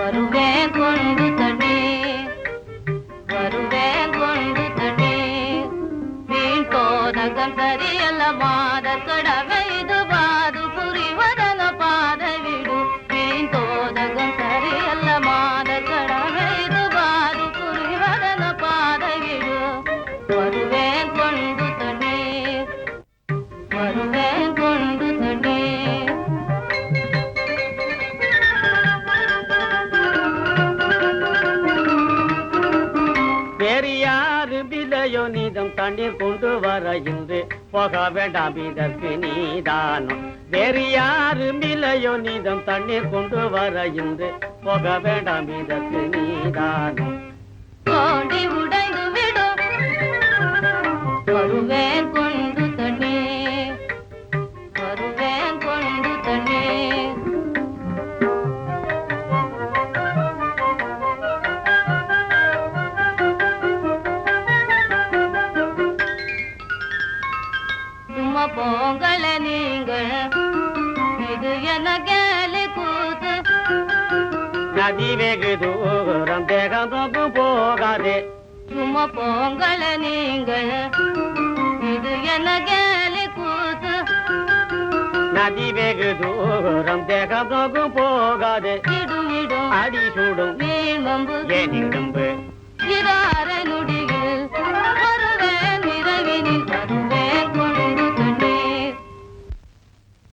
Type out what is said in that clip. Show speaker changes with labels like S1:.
S1: வருவேன் கொண்டு தண்ணி வருவேன் கொண்டு தண்ணி வீண் போதகம் சரியல்ல மாத கடவை இது பாது புரிவதன பாத விடு வீண் போதகம் சரியல்ல மாத கடவை இது பாது புரிவதன பாத விடு வருவேன் கொண்டு தண்ணி வருவேன் கொண்டு தண்ணி
S2: பெரியாறு விலையோ நீதம் தண்ணீர் கொண்டு வர இன்று போக வேண்டாம் இதற்கு நீதானம் பெரியாறு விலையோ நீதம் தண்ணீர் கொண்டு வர இன்று போக வேண்டாம் இதற்கு நீதானம்
S1: கோடி உடைந்து விடும் வருவேன் கொண்டு தண்ணி வருவேன் கொண்டு தண்ணி சும்மா போங்கள நீங்கள் இது என்ன கேலி கூத்து
S2: நதி வெகு தூரம் தேகம் நோக்கு போகாதே
S1: சும்மா போங்கள நீங்கள் இது என்ன கேலி கூத்து
S2: நதி வெகு தூரம் தேகம் நோக்கு போகாதே
S1: இடும் இடும்
S2: அடி சூடும்
S1: வீண் வம்பு
S2: ஏனிடும்